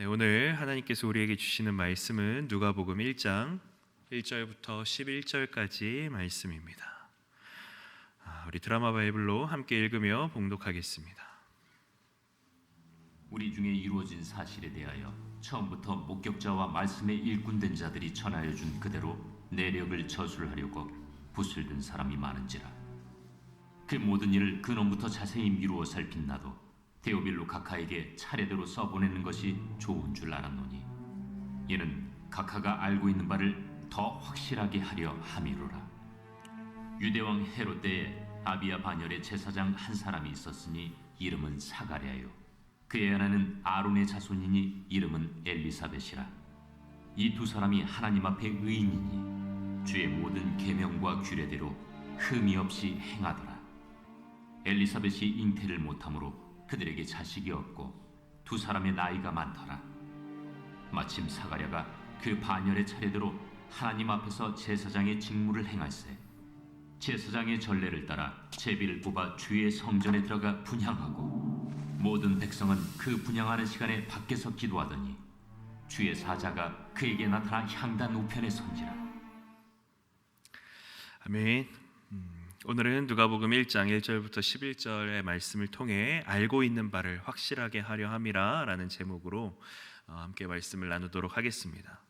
네, 오늘 하나님께서 우리에게 주시는 말씀은 누가복음 1장 1절부터 11절까지 말씀입니다. 우리 드라마 바이블로 함께 읽으며 봉독하겠습니다. 우리 중에 이루어진 사실에 대하여 처음부터 목격자와 말씀에 일꾼된 자들이 전하여 준 그대로 내력을 저술하려고 붓을 든 사람이 많은지라. 그 모든 일을 근원부터 자세히 미루어 살핀 나도 데오빌로 각하에게 차례대로 써보내는 것이 좋은 줄 알았노니, 이는 각하가 알고 있는 바를 더 확실하게 하려 함이로라. 유대왕 헤롯 때에 아비야 반열의 제사장 한 사람이 있었으니 이름은 사가랴요. 그의 아내는 아론의 자손이니 이름은 엘리사벳이라. 이 두 사람이 하나님 앞에 의인이니 주의 모든 계명과 규례대로 흠이 없이 행하더라. 엘리사벳이 잉태를 못함으로 그들에게 자식이 없고 두 사람의 나이가 많더라. 마침 사가랴가 그 반열의 차례대로 하나님 앞에서 제사장의 직무를 행할세, 제사장의 전례를 따라 제비를 뽑아 주의 성전에 들어가 분향하고 모든 백성은 그 분향하는 시간에 밖에서 기도하더니 주의 사자가 그에게 나타나 향단 우편에 선지라. 아멘. 오늘은 누가복음 1장 1절부터 11절의 말씀을 통해 알고 있는 바를 확실하게 하려 함이라 라는 제목으로 함께 말씀을 나누도록 하겠습니다.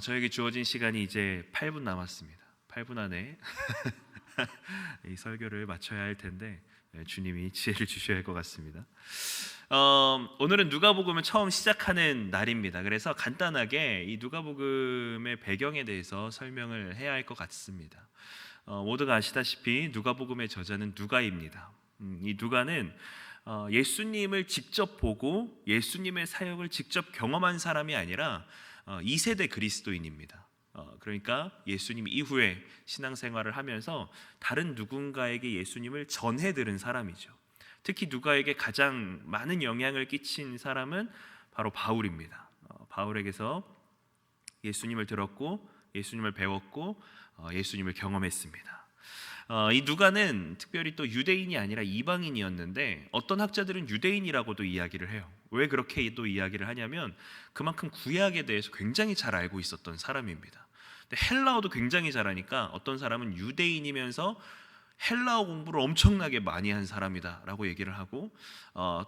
저에게 주어진 시간이 이제 8분 남았습니다. 8분 안에 이 설교를 마쳐야 할 텐데 주님이 지혜를 주셔야 할 것 같습니다. 오늘은 누가복음을 처음 시작하는 날입니다. 그래서 간단하게 이 누가복음의 배경에 대해서 설명을 해야 할 것 같습니다. 모두가 아시다시피 누가복음의 저자는 누가입니다. 이 누가는 예수님을 직접 보고 예수님의 사역을 직접 경험한 사람이 아니라 2세대 그리스도인입니다. 그러니까 예수님 이후에 신앙생활을 하면서 다른 누군가에게 예수님을 전해 들은 사람이죠. 특히 누가에게 가장 많은 영향을 끼친 사람은 바로 바울입니다. 바울에게서 예수님을 들었고 예수님을 배웠고 예수님을 경험했습니다. 이 누가는 특별히 또 유대인이 아니라 이방인이었는데 어떤 학자들은 유대인이라고도 이야기를 해요. 왜 그렇게 또 이야기를 하냐면 그만큼 구약에 대해서 굉장히 잘 알고 있었던 사람입니다. 근데 헬라어도 굉장히 잘하니까 어떤 사람은 유대인이면서 헬라어 공부를 엄청나게 많이 한 사람이다라고 얘기를 하고,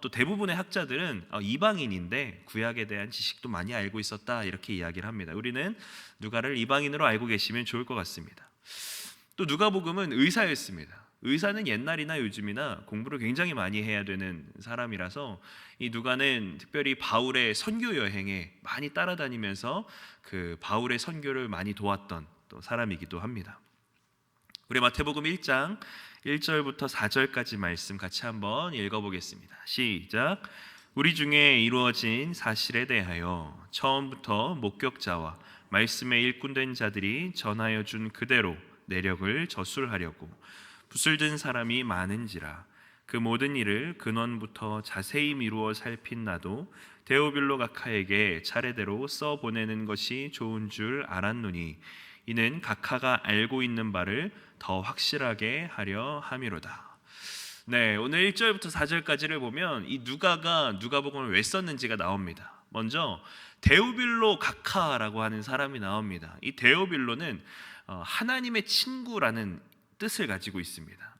또 대부분의 학자들은 이방인인데 구약에 대한 지식도 많이 알고 있었다 이렇게 이야기를 합니다. 우리는 누가를 이방인으로 알고 계시면 좋을 것 같습니다. 또 누가복음은 의사였습니다. 의사는 옛날이나 요즘이나 공부를 굉장히 많이 해야 되는 사람이라서 이 누가는 특별히 바울의 선교 여행에 많이 따라다니면서 그 바울의 선교를 많이 도왔던 또 사람이기도 합니다. 우리 마태복음 1장 1절부터 4절까지 말씀 같이 한번 읽어보겠습니다. 시작. 우리 중에 이루어진 사실에 대하여 처음부터 목격자와 말씀에 일꾼된 자들이 전하여 준 그대로 내력을 저술하려고 붓을 든 사람이 많은지라. 그 모든 일을 근원부터 자세히 미루어 살핀 나도 데오빌로 각하에게 차례대로 써보내는 것이 좋은 줄 알았노니, 이는 각하가 알고 있는 바를 더 확실하게 하려 함이로다. 네, 오늘 1절부터 4절까지를 보면 이 누가가 누가복음을 왜 썼는지가 나옵니다. 먼저 데오빌로 각하라고 하는 사람이 나옵니다. 이 데오빌로는 하나님의 친구라는 뜻을 가지고 있습니다.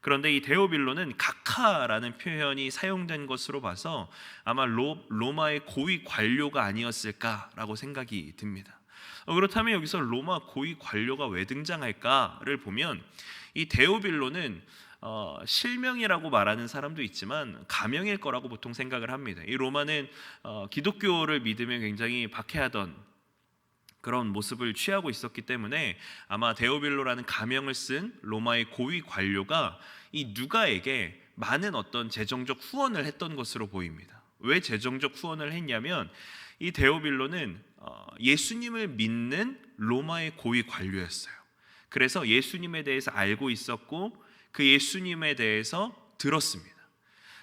그런데 이 데오빌로는 각하라는 표현이 사용된 것으로 봐서 아마 로마의 고위 관료가 아니었을까라고 생각이 듭니다. 그렇다면 여기서 로마 고위 관료가 왜 등장할까를 보면 이 데오빌로는 실명이라고 말하는 사람도 있지만 가명일 거라고 보통 생각을 합니다. 이 로마는 기독교를 믿으면 굉장히 박해하던 그런 모습을 취하고 있었기 때문에 아마 데오빌로라는 가명을 쓴 로마의 고위 관료가 이 누가에게 많은 어떤 재정적 후원을 했던 것으로 보입니다. 왜 재정적 후원을 했냐면 이 데오빌로는 예수님을 믿는 로마의 고위 관료였어요. 그래서 예수님에 대해서 알고 있었고 그 예수님에 대해서 들었습니다.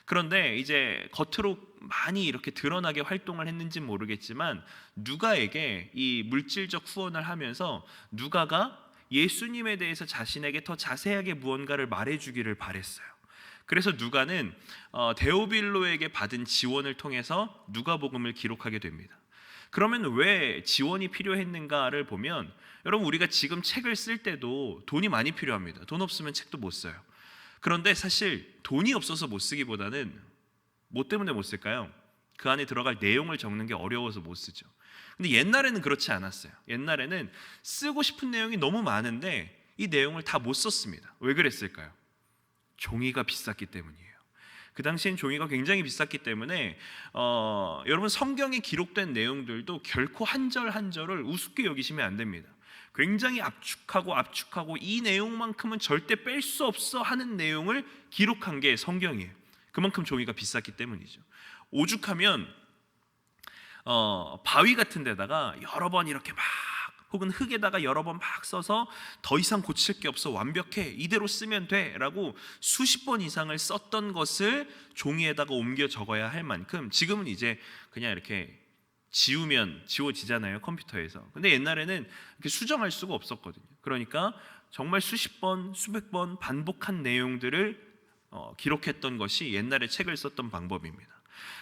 그런데 이제 겉으로 많이 이렇게 드러나게 활동을 했는지는 모르겠지만 누가에게 이 물질적 후원을 하면서 누가가 예수님에 대해서 자신에게 더 자세하게 무언가를 말해주기를 바랬어요. 그래서 누가는 데오빌로에게 받은 지원을 통해서 누가복음을 기록하게 됩니다. 그러면 왜 지원이 필요했는가를 보면, 여러분 우리가 지금 책을 쓸 때도 돈이 많이 필요합니다. 돈 없으면 책도 못 써요. 그런데 사실 돈이 없어서 못 쓰기보다는 뭐 때문에 못 쓸까요? 그 안에 들어갈 내용을 적는 게 어려워서 못 쓰죠. 근데 옛날에는 그렇지 않았어요. 옛날에는 쓰고 싶은 내용이 너무 많은데 이 내용을 다 못 썼습니다. 왜 그랬을까요? 종이가 비쌌기 때문이에요. 그 당시엔 종이가 굉장히 비쌌기 때문에 여러분 성경에 기록된 내용들도 결코 한 절 한 절을 우습게 여기시면 안 됩니다. 굉장히 압축하고 이 내용만큼은 절대 뺄 수 없어 하는 내용을 기록한 게 성경이에요. 그만큼 종이가 비쌌기 때문이죠. 오죽하면 바위 같은 데다가 여러 번 이렇게 막, 혹은 흙에다가 여러 번 막 써서 더 이상 고칠 게 없어, 완벽해, 이대로 쓰면 돼 라고 수십 번 이상을 썼던 것을 종이에다가 옮겨 적어야 할 만큼, 지금은 이제 그냥 이렇게 지우면 지워지잖아요, 컴퓨터에서. 근데 옛날에는 이렇게 수정할 수가 없었거든요. 그러니까 정말 수십 번, 수백 번 반복한 내용들을 기록했던 것이 옛날에 책을 썼던 방법입니다.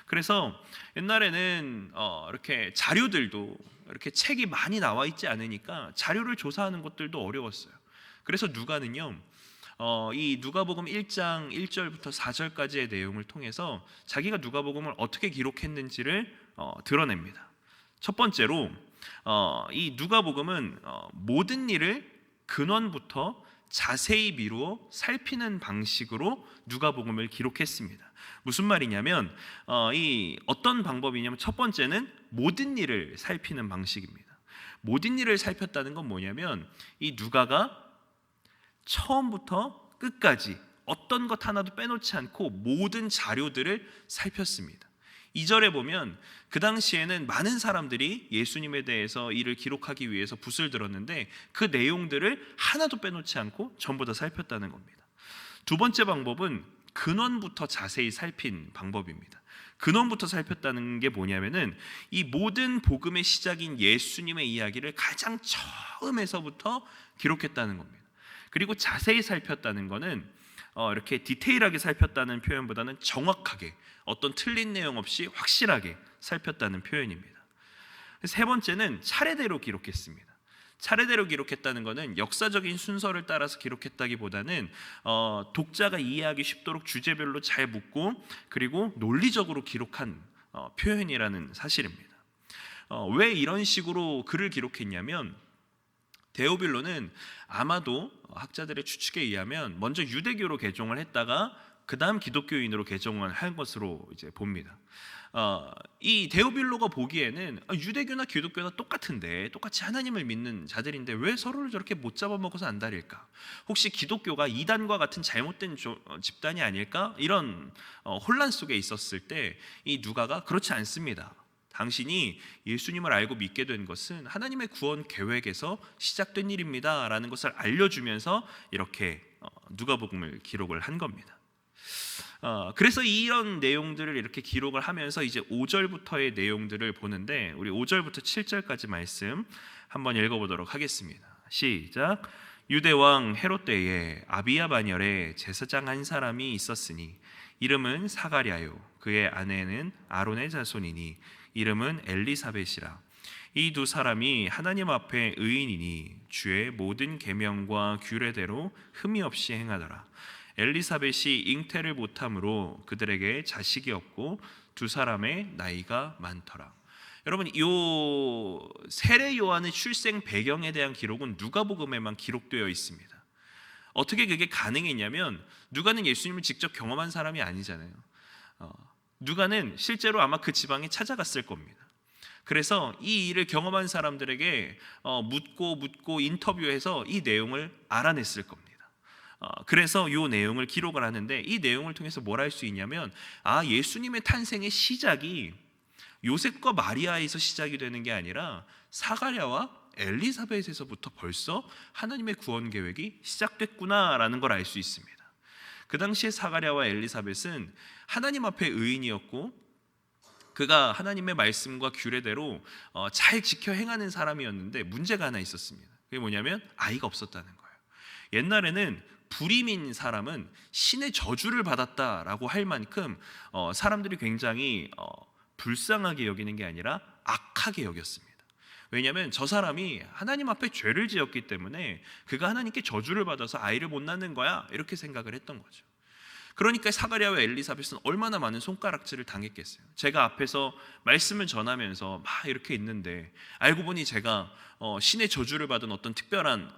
그래서 옛날에는 이렇게 자료들도 이렇게 책이 많이 나와 있지 않으니까 자료를 조사하는 것들도 어려웠어요. 그래서 누가는요, 이 누가복음 1장 1절부터 4절까지의 내용을 통해서 자기가 누가복음을 어떻게 기록했는지를 드러냅니다. 첫 번째로 이 누가복음은 모든 일을 근원부터 자세히 미루어 살피는 방식으로 누가복음을 기록했습니다. 무슨 말이냐면 이 어떤 방법이냐면, 첫 번째는 모든 일을 살피는 방식입니다. 모든 일을 살폈다는 건 뭐냐면, 이 누가가 처음부터 끝까지 어떤 것 하나도 빼놓지 않고 모든 자료들을 살폈습니다. 2절에 보면 그 당시에는 많은 사람들이 예수님에 대해서 이를 기록하기 위해서 붓을 들었는데 그 내용들을 하나도 빼놓지 않고 전부 다 살폈다는 겁니다. 두 번째 방법은 근원부터 자세히 살핀 방법입니다. 근원부터 살폈다는 게 뭐냐면은, 이 모든 복음의 시작인 예수님의 이야기를 가장 처음에서부터 기록했다는 겁니다. 그리고 자세히 살폈다는 거는 이렇게 디테일하게 살폈다는 표현보다는 정확하게, 어떤 틀린 내용 없이 확실하게 살폈다는 표현입니다. 세 번째는 차례대로 기록했습니다. 차례대로 기록했다는 것은 역사적인 순서를 따라서 기록했다기보다는 독자가 이해하기 쉽도록 주제별로 잘 묻고 그리고 논리적으로 기록한 표현이라는 사실입니다. 왜 이런 식으로 글을 기록했냐면, 데오빌로는 아마도 학자들의 추측에 의하면 먼저 유대교로 개종을 했다가 그 다음 기독교인으로 개종을 한 것으로 이제 봅니다. 이 데오빌로가 보기에는 유대교나 기독교나 똑같은데, 똑같이 하나님을 믿는 자들인데 왜 서로를 저렇게 못 잡아먹어서 안달일까? 혹시 기독교가 이단과 같은 잘못된 집단이 아닐까? 이런 혼란 속에 있었을 때 이 누가가 그렇지 않습니다. 당신이 예수님을 알고 믿게 된 것은 하나님의 구원 계획에서 시작된 일입니다 라는 것을 알려주면서 이렇게 누가복음을 기록을 한 겁니다. 그래서 이런 내용들을 이렇게 기록을 하면서 이제 5절부터의 내용들을 보는데, 우리 5절부터 7절까지 말씀 한번 읽어보도록 하겠습니다. 시작. 유대왕 헤롯 때에 아비야 반열에 제사장 한 사람이 있었으니 이름은 사가랴요, 그의 아내는 아론의 자손이니 이름은 엘리사벳이라. 이 두 사람이 하나님 앞에 의인이니 주의 모든 계명과 규례대로 흠이 없이 행하더라. 엘리사벳이 잉태를 못함으로 그들에게 자식이 없고 두 사람의 나이가 많더라. 여러분, 이 세례 요한의 출생 배경에 대한 기록은 누가복음에만 기록되어 있습니다. 어떻게 그게 가능했냐면, 누가는 예수님을 직접 경험한 사람이 아니잖아요. 누가는 실제로 아마 그 지방에 찾아갔을 겁니다. 그래서 이 일을 경험한 사람들에게 묻고 인터뷰해서 이 내용을 알아냈을 겁니다. 그래서 이 내용을 기록을 하는데, 이 내용을 통해서 뭘 할 수 있냐면, 예수님의 탄생의 시작이 요셉과 마리아에서 시작이 되는 게 아니라 사가랴와 엘리사벳에서부터 벌써 하나님의 구원 계획이 시작됐구나라는 걸 알 수 있습니다. 그 당시에 사가랴와 엘리사벳은 하나님 앞에 의인이었고, 그가 하나님의 말씀과 규례대로 잘 지켜 행하는 사람이었는데 문제가 하나 있었습니다. 그게 뭐냐면 아이가 없었다는 거예요. 옛날에는 불임인 사람은 신의 저주를 받았다라고 할 만큼 사람들이 굉장히 불쌍하게 여기는 게 아니라 악하게 여겼습니다. 왜냐하면 저 사람이 하나님 앞에 죄를 지었기 때문에 그가 하나님께 저주를 받아서 아이를 못 낳는 거야, 이렇게 생각을 했던 거죠. 그러니까 사가랴와 엘리사벳은 얼마나 많은 손가락질을 당했겠어요. 제가 앞에서 말씀을 전하면서 막 이렇게 있는데 알고 보니 제가 신의 저주를 받은 어떤 특별한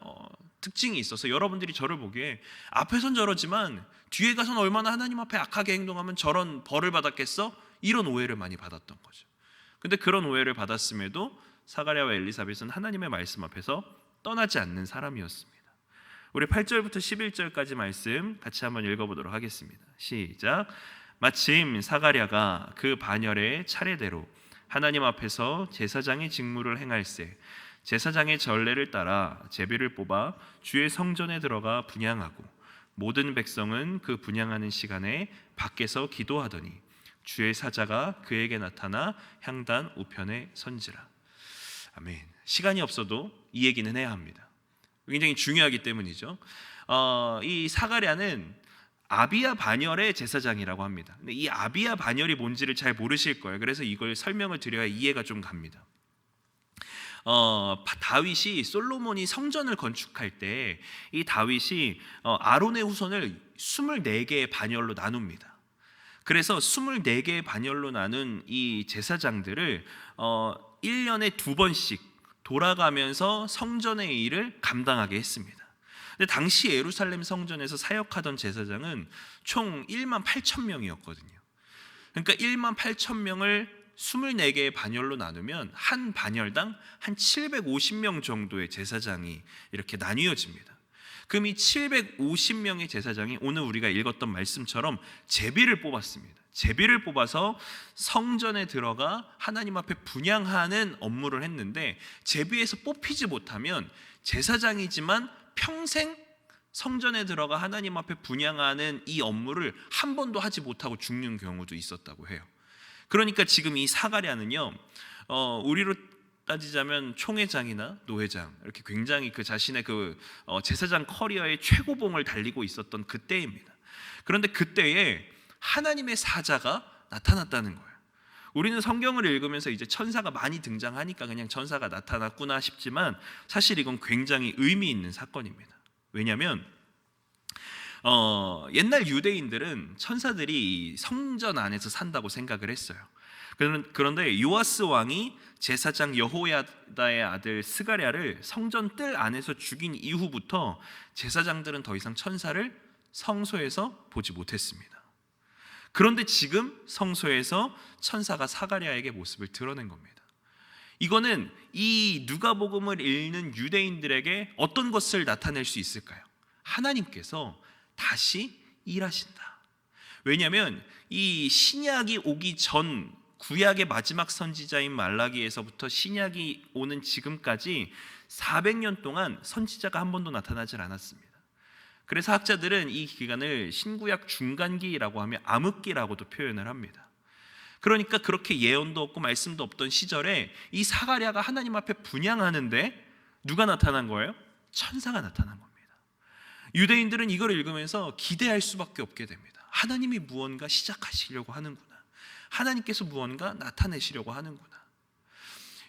특징이 있어서 여러분들이 저를 보기에 앞에선 저러지만 뒤에 가서는 얼마나 하나님 앞에 악하게 행동하면 저런 벌을 받았겠어? 이런 오해를 많이 받았던 거죠. 근데 그런 오해를 받았음에도 사가랴와 엘리사벳은 하나님의 말씀 앞에서 떠나지 않는 사람이었습니다. 우리 8절부터 11절까지 말씀 같이 한번 읽어보도록 하겠습니다. 시작. 마침 사가랴가 그 반열의 차례대로 하나님 앞에서 제사장의 직무를 행할세 제사장의 전례를 따라 제비를 뽑아 주의 성전에 들어가 분향하고 모든 백성은 그 분향하는 시간에 밖에서 기도하더니 주의 사자가 그에게 나타나 향단 우편에 선지라. 아멘. 시간이 없어도 이 얘기는 해야 합니다. 굉장히 중요하기 때문이죠. 이 사가랴는 아비야 반열의 제사장이라고 합니다. 근데 이 아비야 반열이 뭔지를 잘 모르실 거예요. 그래서 이걸 설명을 드려야 이해가 좀 갑니다. 다윗이 솔로몬이 성전을 건축할 때 이 다윗이 아론의 후손을 24개의 반열로 나눕니다. 그래서 24개의 반열로 나눈 이 제사장들을 1년에 2번씩 돌아가면서 성전의 일을 감당하게 했습니다. 근데 당시 예루살렘 성전에서 사역하던 제사장은 총 1만 8천 명이었거든요. 그러니까 1만 8천 명을 24개의 반열로 나누면 한 반열당 한 750명 정도의 제사장이 이렇게 나뉘어집니다. 그럼 이 750명의 제사장이 오늘 우리가 읽었던 말씀처럼 제비를 뽑았습니다. 제비를 뽑아서 성전에 들어가 하나님 앞에 분향하는 업무를 했는데 제비에서 뽑히지 못하면 제사장이지만 평생 성전에 들어가 하나님 앞에 분향하는 이 업무를 한 번도 하지 못하고 죽는 경우도 있었다고 해요. 그러니까 지금 이 사가랴는요, 우리로 따지자면 총회장이나 노회장 이렇게 굉장히 그 자신의 그 제사장 커리어의 최고봉을 달리고 있었던 그때입니다. 그런데 그때에 하나님의 사자가 나타났다는 거예요. 우리는 성경을 읽으면서 이제 천사가 많이 등장하니까 그냥 천사가 나타났구나 싶지만 사실 이건 굉장히 의미 있는 사건입니다. 왜냐하면 옛날 유대인들은 천사들이 성전 안에서 산다고 생각을 했어요. 그런데 요아스 왕이 제사장 여호야다의 아들 스가랴를 성전 뜰 안에서 죽인 이후부터 제사장들은 더 이상 천사를 성소에서 보지 못했습니다. 그런데 지금 성소에서 천사가 사가랴에게 모습을 드러낸 겁니다. 이거는 이 누가복음을 읽는 유대인들에게 어떤 것을 나타낼 수 있을까요? 하나님께서 다시 일하신다. 왜냐하면 이 신약이 오기 전 구약의 마지막 선지자인 말라기에서부터 신약이 오는 지금까지 400년 동안 선지자가 한 번도 나타나질 않았습니다. 그래서 학자들은 이 기간을 신구약 중간기라고 하며 암흑기라고도 표현을 합니다. 그러니까 그렇게 예언도 없고 말씀도 없던 시절에 이 사가랴가 하나님 앞에 분향하는데 누가 나타난 거예요? 천사가 나타난 겁니다. 유대인들은 이걸 읽으면서 기대할 수밖에 없게 됩니다. 하나님이 무언가 시작하시려고 하는구나. 하나님께서 무언가 나타내시려고 하는구나.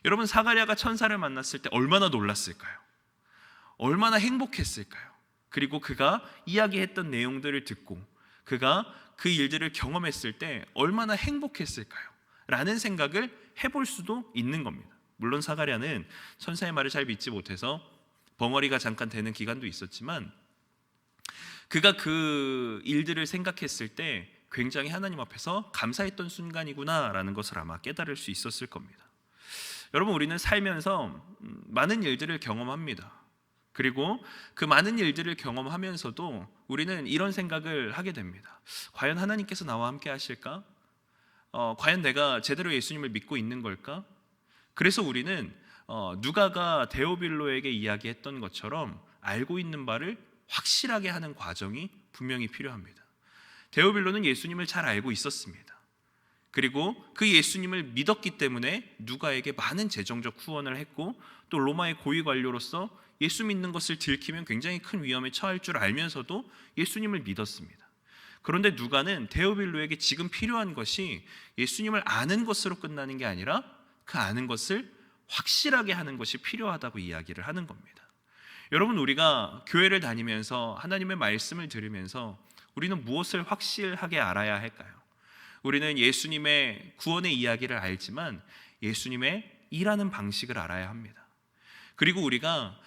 여러분, 사가랴가 천사를 만났을 때 얼마나 놀랐을까요? 얼마나 행복했을까요? 그리고 그가 이야기했던 내용들을 듣고 그가 그 일들을 경험했을 때 얼마나 행복했을까요? 라는 생각을 해볼 수도 있는 겁니다. 물론 사가랴는 천사의 말을 잘 믿지 못해서 벙어리가 잠깐 되는 기간도 있었지만 그가 그 일들을 생각했을 때 굉장히 하나님 앞에서 감사했던 순간이구나 라는 것을 아마 깨달을 수 있었을 겁니다. 여러분, 우리는 살면서 많은 일들을 경험합니다. 그리고 그 많은 일들을 경험하면서도 우리는 이런 생각을 하게 됩니다. 과연 하나님께서 나와 함께 하실까? 과연 내가 제대로 예수님을 믿고 있는 걸까? 그래서 우리는 누가가 데오빌로에게 이야기했던 것처럼 알고 있는 바를 확실하게 하는 과정이 분명히 필요합니다. 데오빌로는 예수님을 잘 알고 있었습니다. 그리고 그 예수님을 믿었기 때문에 누가에게 많은 재정적 후원을 했고, 또 로마의 고위 관료로서 예수 믿는 것을 들키면 굉장히 큰 위험에 처할 줄 알면서도 예수님을 믿었습니다. 그런데 누가는 데오빌로에게 지금 필요한 것이 예수님을 아는 것으로 끝나는 게 아니라 그 아는 것을 확실하게 하는 것이 필요하다고 이야기를 하는 겁니다. 여러분, 우리가 교회를 다니면서 하나님의 말씀을 들으면서 우리는 무엇을 확실하게 알아야 할까요? 우리는 예수님의 구원의 이야기를 알지만 예수님의 일하는 방식을 알아야 합니다. 그리고 우리가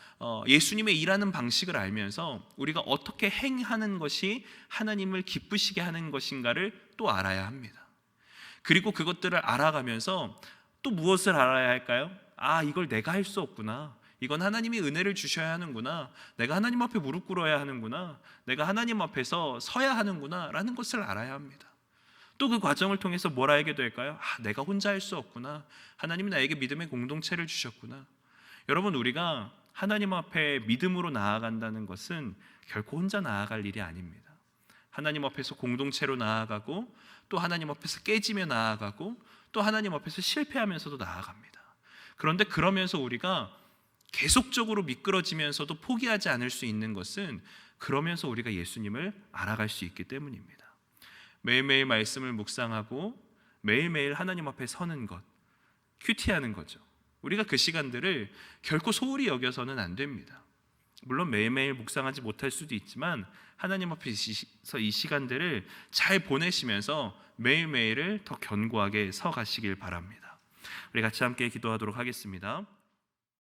예수님의 일하는 방식을 알면서 우리가 어떻게 행하는 것이 하나님을 기쁘시게 하는 것인가를 또 알아야 합니다. 그리고 그것들을 알아가면서 또 무엇을 알아야 할까요? 이걸 내가 할 수 없구나. 이건 하나님이 은혜를 주셔야 하는구나. 내가 하나님 앞에 무릎 꿇어야 하는구나. 내가 하나님 앞에서 서야 하는구나 라는 것을 알아야 합니다. 또 그 과정을 통해서 뭘 알게 될까요? 내가 혼자 할 수 없구나. 하나님이 나에게 믿음의 공동체를 주셨구나. 여러분, 우리가 하나님 앞에 믿음으로 나아간다는 것은 결코 혼자 나아갈 일이 아닙니다. 하나님 앞에서 공동체로 나아가고, 또 하나님 앞에서 깨지며 나아가고, 또 하나님 앞에서 실패하면서도 나아갑니다. 그런데 그러면서 우리가 계속적으로 미끄러지면서도 포기하지 않을 수 있는 것은 그러면서 우리가 예수님을 알아갈 수 있기 때문입니다. 매일매일 말씀을 묵상하고 매일매일 하나님 앞에 서는 것, 큐티하는 거죠. 우리가 그 시간들을 결코 소홀히 여겨서는 안 됩니다. 물론 매일매일 묵상하지 못할 수도 있지만 하나님 앞에서 이 시간들을 잘 보내시면서 매일매일을 더 견고하게 서 가시길 바랍니다. 우리 같이 함께 기도하도록 하겠습니다.